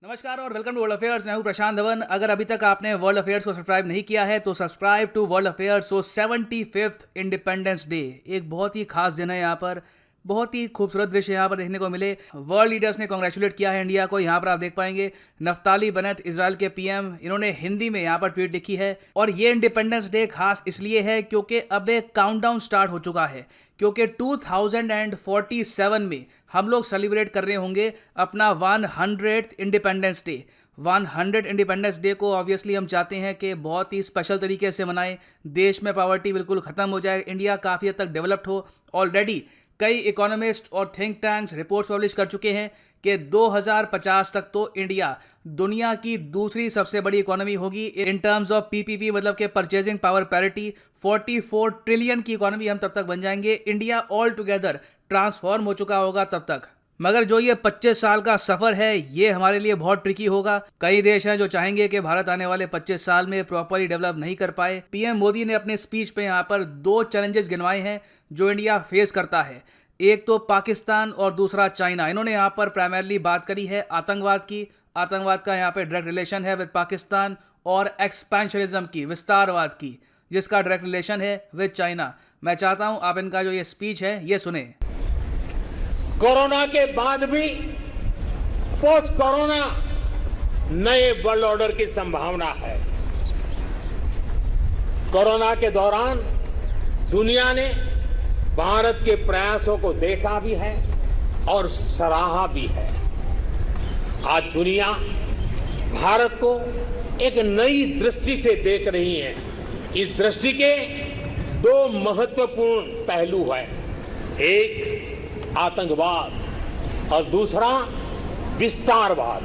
नमस्कार और welcome to World affairs. मैं हूं प्रशांत धवन। अगर अभी तक आपने वर्ल्ड अफेयर्स को सब्सक्राइब नहीं किया है तो subscribe to World Affairs. 75th Independence Day एक बहुत ही खास दिन है। यहाँ पर बहुत ही खूबसूरत दृश्य यहाँ पर देखने को मिले। वर्ल्ड लीडर्स ने कॉन्ग्रेचुलेट किया है इंडिया को। यहाँ पर आप देख पाएंगे नफ्ताली बेनेट, इजराइल के पीएम, इन्होंने हिंदी में यहाँ पर ट्वीट लिखी है। और ये इंडिपेंडेंस डे खास इसलिए है क्योंकि अब एक काउंटडाउन स्टार्ट हो चुका है, क्योंकि 2047 में हम लोग सेलिब्रेट कर रहे होंगे अपना 100th independence day. 100 independence day को ऑब्वियसली हम चाहते हैं कि बहुत ही स्पेशल तरीके से मनाएं, देश में पॉवर्टी बिल्कुल खत्म हो जाए, इंडिया काफ़ी हद तक डेवलप्ड हो। ऑलरेडी कई इकोनॉमिस्ट और थिंक टैंक्स रिपोर्ट्स पब्लिश कर चुके हैं कि 2050 तक तो इंडिया दुनिया की दूसरी सबसे बड़ी इकोनॉमी होगी इन टर्म्स ऑफ पीपीपी, मतलब कि परचेजिंग पावर पैरिटी। 44 ट्रिलियन की इकोनॉमी हम तब तक बन जाएंगे। इंडिया ऑल टुगेदर ट्रांसफॉर्म हो चुका होगा तब तक। मगर जो ये 25 साल का सफर है ये हमारे लिए बहुत ट्रिकी होगा। कई देश हैं जो चाहेंगे कि भारत आने वाले 25 साल में प्रॉपरली डेवलप नहीं कर पाए। पीएम मोदी ने अपने स्पीच पे यहाँ पर दो चैलेंजेस गिनवाए हैं जो इंडिया फेस करता है। एक तो पाकिस्तान और दूसरा चाइना। इन्होंने यहाँ पर प्राइमरली बात करी है आतंकवाद की। आतंकवाद का यहाँ पे डायरेक्ट रिलेशन है विद पाकिस्तान, और एक्सपेंशनिज्म की, विस्तारवाद की, जिसका डायरेक्ट रिलेशन है विद चाइना। मैं चाहता हूं आप इनका जो ये स्पीच है ये सुने। कोरोना के बाद भी पोस्ट कोरोना नए वर्ल्ड ऑर्डर की संभावना है। कोरोना के दौरान दुनिया ने भारत के प्रयासों को देखा भी है और सराहा भी है। आज दुनिया भारत को एक नई दृष्टि से देख रही है। इस दृष्टि के दो महत्वपूर्ण पहलू हैं, एक आतंकवाद और दूसरा विस्तारवाद।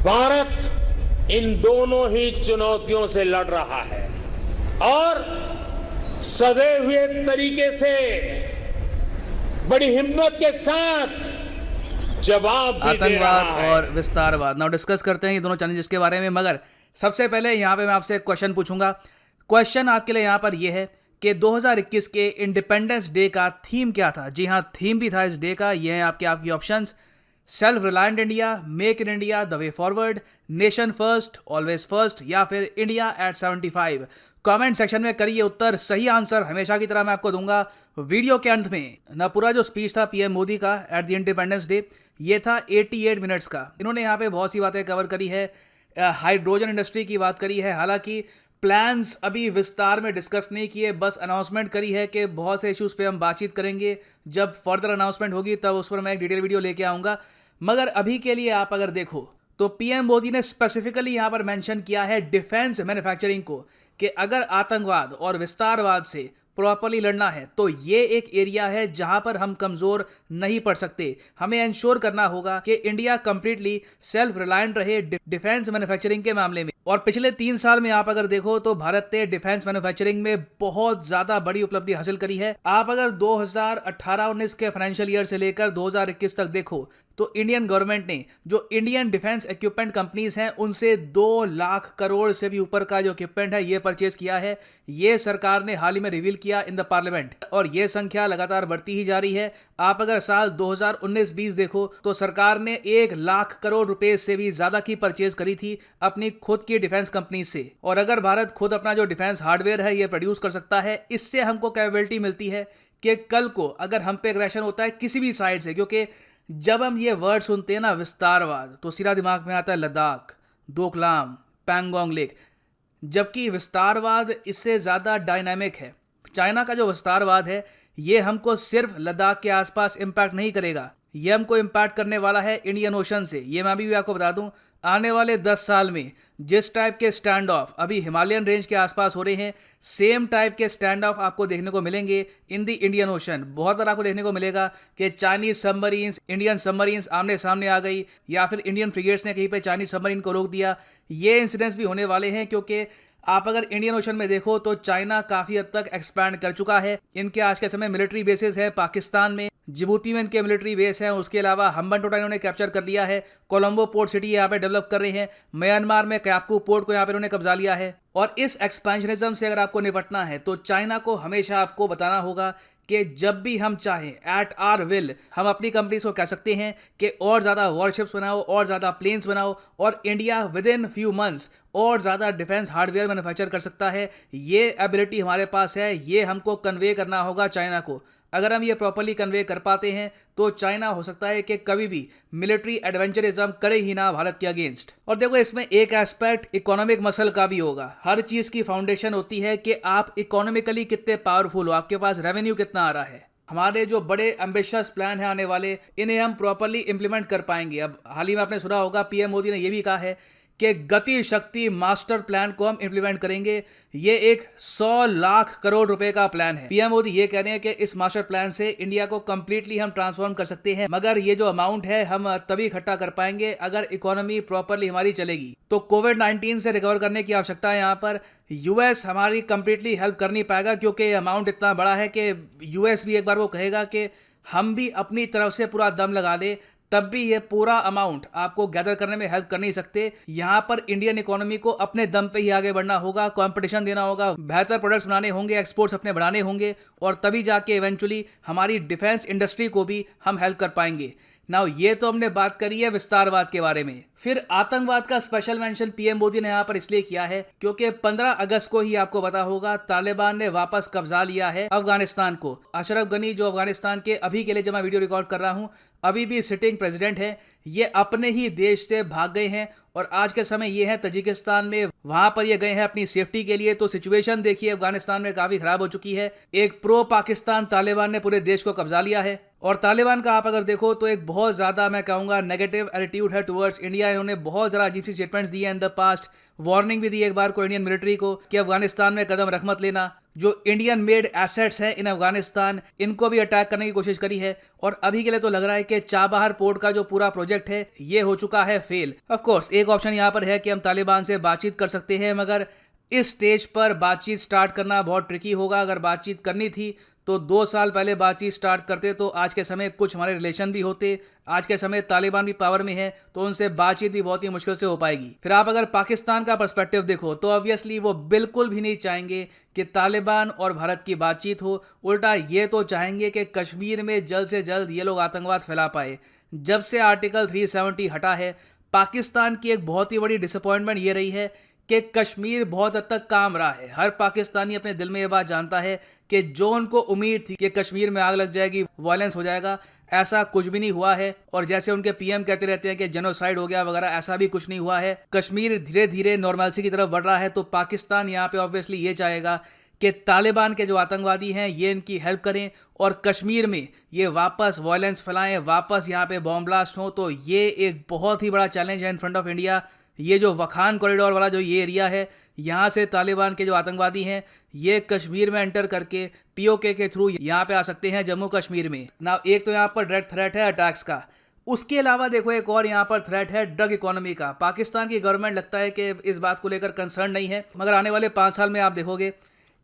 भारत इन दोनों ही चुनौतियों से लड़ रहा है और सदे हुए तरीके से बड़ी हिम्मत के साथ जवाब भी दे रहा है। आतंकवाद और विस्तारवाद नाउ डिस्कस करते हैं ये दोनों चैलेंजेस के बारे में। मगर सबसे पहले यहाँ पे मैं आपसे एक क्वेश्चन पूछूंगा। क्वेश्चन आपके लिए यहाँ पर यह है कि 2021 के इंडिपेंडेंस डे का थीम क्या था। जी हाँ, थीम भी था इस डे का। ये है आपकी options: self reliant India, make in India, the way forward, nation first, always first, या फिर इंडिया एट 75। कमेंट सेक्शन में करिए उत्तर। सही आंसर हमेशा की तरह मैं आपको दूंगा वीडियो के अंत में। ना पूरा जो स्पीच था पीएम मोदी का एट द इंडिपेंडेंस डे, ये था 88 मिनट्स का। इन्होंने यहाँ पे बहुत सी बातें कवर करी है। हाइड्रोजन इंडस्ट्री की बात करी है। हालांकि प्लान्स अभी विस्तार में डिस्कस नहीं किए, बस अनाउंसमेंट करी है कि बहुत से इश्यूज पे हम बातचीत करेंगे। जब फर्दर अनाउंसमेंट होगी तब उस पर मैं एक डिटेल वीडियो लेके आऊँगा। मगर अभी के लिए आप अगर देखो तो पीएम मोदी ने स्पेसिफिकली यहाँ पर मेंशन किया है डिफेंस मैन्युफैक्चरिंग को, कि अगर आतंकवाद और विस्तारवाद से प्रॉपरली लड़ना है तो ये एक एरिया है जहां पर हम कमजोर नहीं पड़ सकते। हमें इंश्योर करना होगा कि इंडिया कंप्लीटली सेल्फ रिलायंट रहे डिफेंस मैन्युफैक्चरिंग के मामले में। और पिछले 3 साल में आप अगर देखो तो भारत ने डिफेंस मैन्युफैक्चरिंग में बहुत ज्यादा बड़ी उपलब्धि हासिल करी है। आप अगर 2018-19 के फाइनेंशियल ईयर से लेकर 2021 तक देखो तो इंडियन गवर्नमेंट ने जो इंडियन डिफेंस इक्विपमेंट कंपनीज हैं उनसे 2 लाख करोड़ से भी ऊपर का जो इक्विपमेंट है ये परचेज किया है। ये सरकार ने हाल ही में रिवील किया इन द पार्लियामेंट, और ये संख्या लगातार बढ़ती ही जा रही है। आप अगर साल 2019-20 देखो तो सरकार ने 1 लाख करोड़ रुपए से भी ज्यादा की परचेज करी थी अपनी खुद की डिफेंस कंपनी से। और अगर भारत खुद अपना जो डिफेंस हार्डवेयर है ये प्रोड्यूस कर सकता है, इससे हमको कैपेबिलिटी मिलती है कि कल को अगर हम पे एग्रेशन होता है किसी भी साइड से, क्योंकि जब हम ये वर्ड सुनते हैं ना विस्तारवाद, तो सीधा दिमाग में आता है लद्दाख, डोकलाम, पैंगोंग लेक, जबकि विस्तारवाद इससे ज़्यादा डायनामिक है। चाइना का जो विस्तारवाद है ये हमको सिर्फ लद्दाख के आसपास इम्पैक्ट नहीं करेगा, ये हमको इम्पैक्ट करने वाला है इंडियन ओशन से। ये मैं भी आपको बता दूं, आने वाले 10 साल में जिस टाइप के स्टैंड ऑफ अभी हिमालयन रेंज के आसपास हो रहे हैं, सेम टाइप के स्टैंड ऑफ आपको देखने को मिलेंगे इन द इंडियन ओशन। बहुत बार आपको देखने को मिलेगा कि चाइनीज सबमरीन्स, इंडियन सबमरीन्स आमने सामने आ गई, या फिर इंडियन फ्रिगेट्स ने कहीं पे चाइनीज सबमरीन को रोक दिया। ये इंसिडेंट्स भी होने वाले हैं, क्योंकि आप अगर इंडियन ओशन में देखो तो चाइना काफी हद तक एक्सपैंड कर चुका है। इनके आज के समय मिलिट्री बेसेस है पाकिस्तान में, जिबूती में इनके मिलिट्री बेस है। उसके अलावा हम्बनटोटा इन्होंने कैप्चर कर लिया है, कोलंबो पोर्ट सिटी यहाँ पे डेवलप कर रहे हैं, म्यांमार में कैपकू पोर्ट को यहाँ पे इन्होंने कब्जा लिया है। और इस एक्सपेंशनिज्म से अगर आपको निपटना है तो चाइना को हमेशा आपको बताना होगा कि जब भी हम चाहें एट आर विल हम अपनी कंपनीज को कह सकते हैं कि और ज़्यादा वॉरशिप्स बनाओ, और ज़्यादा प्लेन्स बनाओ, और India with in few months और ज़्यादा डिफेंस हार्डवेयर मैन्युफैक्चर कर सकता है। ये एबिलिटी हमारे पास है, ये हमको कन्वे करना होगा चाइना को। अगर हम ये प्रॉपर्ली कन्वे कर पाते हैं तो चाइना हो सकता है कि कभी भी मिलिट्री एडवेंचरिज्म करे ही ना भारत के अगेंस्ट। और देखो इसमें एक एस्पेक्ट इकोनॉमिक मसल का भी होगा। हर चीज़ की फाउंडेशन होती है कि आप इकोनॉमिकली कितने पावरफुल हो, आपके पास रेवेन्यू कितना आ रहा है। हमारे जो बड़े एम्बिशियस प्लान है आने वाले, इन्हें हम प्रॉपर्ली इंप्लीमेंट कर पाएंगे। अब हाल ही में आपने सुना होगा पीएम मोदी ने यह भी कहा है कि गति शक्ति मास्टर प्लान को हम इंप्लीमेंट करेंगे। ये एक 100 लाख करोड़ रुपए का प्लान है। पीएम मोदी ये कह रहे हैं कि इस मास्टर प्लान से इंडिया को कंप्लीटली हम ट्रांसफॉर्म कर सकते हैं, मगर ये जो अमाउंट है हम तभी इकट्ठा कर पाएंगे अगर इकोनॉमी प्रॉपर्ली हमारी चलेगी। तो कोविड-19 से रिकवर करने की आवश्यकता है। यहाँ पर यूएस हमारी कंप्लीटली हेल्प कर नहीं पाएगा, क्योंकि अमाउंट इतना बड़ा है कि यूएस भी एक बार वो कहेगा कि हम भी अपनी तरफ से पूरा दम लगा दे, तब भी ये पूरा अमाउंट आपको गैदर करने में हेल्प कर नहीं सकते। यहाँ पर इंडियन इकोनॉमी को अपने दम पे ही आगे बढ़ना होगा, कंपटीशन देना होगा, बेहतर प्रोडक्ट्स बनाने होंगे, एक्सपोर्ट्स अपने बढ़ाने होंगे, और तभी जाके इवेंचुअली हमारी डिफेंस इंडस्ट्री को भी हम हेल्प कर पाएंगे। नाउ ये तो हमने बात करी है विस्तारवाद के बारे में। फिर आतंकवाद का स्पेशल मेंशन पीएम मोदी ने यहाँ पर इसलिए किया है क्योंकि 15 अगस्त को ही आपको पता होगा तालिबान ने वापस कब्जा लिया है अफगानिस्तान को। अशरफ गनी जो अफगानिस्तान के अभी के लिए जब मैं वीडियो रिकॉर्ड कर रहा हूँ अभी भी सिटिंग प्रेसिडेंट है, ये अपने ही देश से भाग गए हैं और आज के समय ये है तजिकिस्तान में। वहां पर ये गए हैं अपनी सेफ्टी के लिए। तो सिचुएशन देखिए अफगानिस्तान में काफी खराब हो चुकी है। एक प्रो पाकिस्तान तालिबान ने पूरे देश को कब्जा लिया है और तालिबान का आप अगर देखो तो एक बहुत ज्यादा मैं कहूंगा नेगेटिव एटीट्यूड है टुवर्ड्स इंडिया। इन्होंने बहुत ज्यादा अजीब सी स्टेटमेंट्स दी है इन द पास्ट। वार्निंग भी दी एक बार को इंडियन मिलिट्री को कि अफगानिस्तान में कदम रख मत लेना। जो इंडियन मेड एसेट्स हैं इन अफगानिस्तान, इनको भी अटैक करने की कोशिश करी है। और अभी के लिए तो लग रहा है कि चाबहार पोर्ट का जो पूरा प्रोजेक्ट है ये हो चुका है फेल। ऑफ कोर्स एक ऑप्शन यहाँ पर है कि हम तालिबान से बातचीत कर सकते हैं, मगर इस स्टेज पर बातचीत स्टार्ट करना बहुत ट्रिकी होगा। अगर बातचीत करनी थी तो 2 साल पहले बातचीत स्टार्ट करते तो आज के समय कुछ हमारे रिलेशन भी होते। आज के समय तालिबान भी पावर में है तो उनसे बातचीत भी बहुत ही मुश्किल से हो पाएगी। फिर आप अगर पाकिस्तान का पर्सपेक्टिव देखो तो ऑब्वियसली वो बिल्कुल भी नहीं चाहेंगे कि तालिबान और भारत की बातचीत हो। उल्टा ये तो चाहेंगे कि कश्मीर में जल्द से जल्द ये लोग आतंकवाद फैला पाए। जब से आर्टिकल 370 हटा है, पाकिस्तान की एक बहुत ही बड़ी डिसअपॉइंटमेंट ये रही है कि कश्मीर बहुत हद तक काम रहा है। हर पाकिस्तानी अपने दिल में ये बात जानता है कि जो उनको उम्मीद थी कि कश्मीर में आग लग जाएगी, वायलेंस हो जाएगा, ऐसा कुछ भी नहीं हुआ है। और जैसे उनके पीएम कहते रहते हैं कि जेनोसाइड हो गया वगैरह, ऐसा भी कुछ नहीं हुआ है। कश्मीर धीरे धीरे नॉर्मलसी की तरफ बढ़ रहा है। तो पाकिस्तान यहाँ पे ऑब्वियसली ये चाहेगा कि तालिबान के जो आतंकवादी हैं ये इनकी हेल्प करें और कश्मीर में ये वापस वायलेंस फैलाएं, वापस यहाँ पे बॉम्ब ब्लास्ट हो। तो ये एक बहुत ही बड़ा चैलेंज है इन फ्रंट ऑफ इंडिया। ये जो वखान कॉरिडोर वाला जो ये एरिया है, यहाँ से तालिबान के जो आतंकवादी हैं ये कश्मीर में एंटर करके पीओके के थ्रू यहाँ पे आ सकते हैं जम्मू कश्मीर में ना। एक तो यहाँ पर डायरेक्ट थ्रेट है अटैक्स का, उसके अलावा देखो एक और यहाँ पर थ्रेट है ड्रग इकोनॉमी का। पाकिस्तान की गवर्नमेंट लगता है कि इस बात को लेकर कंसर्न नहीं है, मगर आने वाले 5 साल में आप देखोगे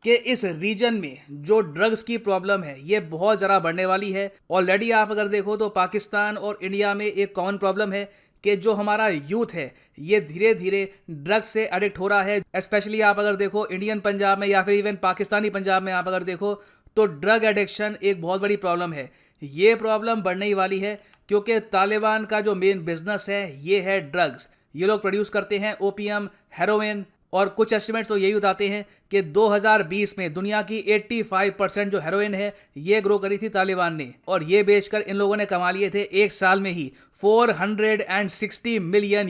कि इस रीजन में जो ड्रग्स की प्रॉब्लम है ये बहुत ज़रा बढ़ने वाली है। ऑलरेडी आप अगर देखो तो पाकिस्तान और इंडिया में एक कॉमन प्रॉब्लम है कि जो हमारा यूथ है ये धीरे धीरे ड्रग्स से एडिक्ट हो रहा है। स्पेशली आप अगर देखो इंडियन पंजाब में या फिर इवन पाकिस्तानी पंजाब में आप अगर देखो तो ड्रग एडिक्शन एक बहुत बड़ी प्रॉब्लम है। ये प्रॉब्लम बढ़ने ही वाली है क्योंकि तालिबान का जो मेन बिजनेस है ये है ड्रग्स। ये लोग प्रोड्यूस करते हैं ओपियम, हेरोइन, और कुछ एस्टिमेट्स तो यही बताते हैं कि 2020 में दुनिया की 85% जो हेरोइन है ये ग्रो करी थी तालिबान ने, और ये बेचकर इन लोगों ने कमा लिए थे एक साल में ही $460 मिलियन।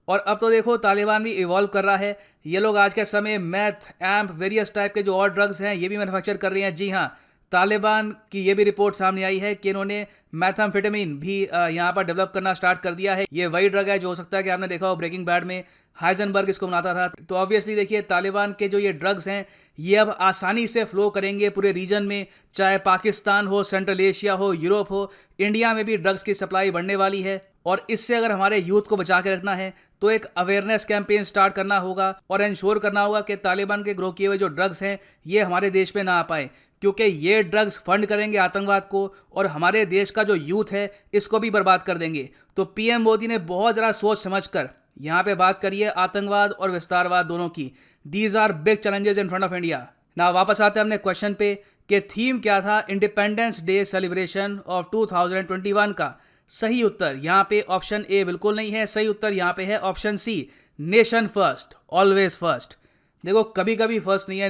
और अब तो देखो तालिबान भी इवॉल्व कर रहा है। ये लोग आज के समय मैथ, एम्प, वेरियस टाइप के जो और ड्रग्स हैं ये भी मैन्युफैक्चर कर रहे हैं। जी हाँ, तालिबान की ये भी रिपोर्ट सामने आई है कि इन्होंने मैथाम्फेटामिन भी यहाँ पर डेवलप करना स्टार्ट कर दिया है। ये वही ड्रग है जो हो सकता है कि आपने देखा हो ब्रेकिंग बैड में हाइजनबर्ग इसको बनाता था। तो ऑब्वियसली देखिए तालिबान के जो ये ड्रग्स हैं ये अब आसानी से फ्लो करेंगे पूरे रीजन में, चाहे पाकिस्तान हो, सेंट्रल एशिया हो, यूरोप हो। इंडिया में भी ड्रग्स की सप्लाई बढ़ने वाली है और इससे अगर हमारे यूथ को बचा के रखना है तो एक अवेयरनेस कैंपेन स्टार्ट करना होगा और इंश्योर करना होगा कि तालिबान के ग्रो किए हुए जो ड्रग्स हैं ये हमारे देश में ना आ पाए, क्योंकि ये ड्रग्स फंड करेंगे आतंकवाद को और हमारे देश का जो यूथ है इसको भी बर्बाद कर देंगे। तो पीएम मोदी ने बहुत ज़रा सोच समझकर यहाँ पे बात करी है आतंकवाद और विस्तारवाद दोनों की। These are big challenges in front of India. ना वापस आते हैं अपने क्वेश्चन पे कि थीम क्या था इंडिपेंडेंस डे सेलिब्रेशन ऑफ 2021 का। सही उत्तर यहाँ पे ऑप्शन ए बिल्कुल नहीं है, सही उत्तर यहाँ पे है option C, nation first, always first. देखो कभी कभी फर्स्ट नहीं है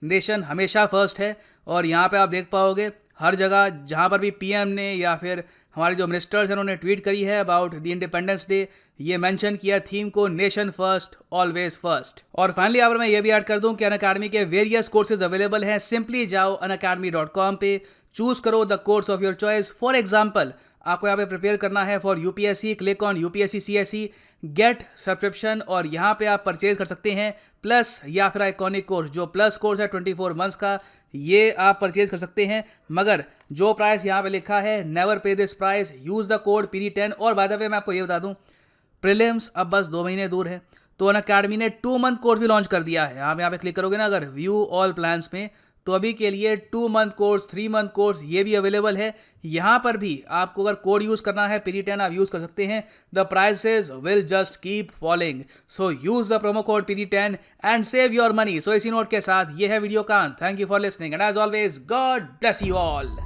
नेशन हमेशा फर्स्ट है। और यहाँ पे आप देख पाओगे हर जगह जहाँ पर भी पीएम ने या फिर हमारे जो मिनिस्टर्स हैं उन्होंने ट्वीट करी है अबाउट द इंडिपेंडेंस डे, ये मेंशन किया थीम को नेशन फर्स्ट, ऑलवेज फर्स्ट। और फाइनली यहाँ पर मैं ये भी ऐड कर दूं कि अनअकैडमी के वेरियस कोर्सेज अवेलेबल हैं। सिंपली जाओ unacademy.com पे, चूज करो the course of your choice. For example आपको यहाँ पे प्रिपेयर करना है for UPSC, click on UPSC CSE get subscription और यहाँ पे आप परचेज कर सकते हैं प्लस या फिर आइकॉनिक कोर्स। जो प्लस कोर्स है 24 मंथ्स का, ये आप परचेज कर सकते हैं। मगर जो प्राइस यहाँ पे लिखा है नेवर पे this price, use the code PD10। और बाय द वे मैं आपको ये बता दूं प्रीलिम्स अब बस 2 महीने दूर है, तो अनअकैडमी ने 2 मंथ कोर्स भी लॉन्च कर दिया है। आप यहाँ पे क्लिक करोगे ना अगर व्यू ऑल प्लान्स में, तो अभी के लिए 2 मंथ कोर्स, 3 मंथ कोर्स ये भी अवेलेबल है। यहाँ पर भी आपको अगर कोड यूज़ करना है PD10 आप यूज़ कर सकते हैं। The prices will just keep falling, so use the promo code PD10 and save your money. So इसी नोट के साथ ये है वीडियो का। Thank you for listening and as always God bless you all.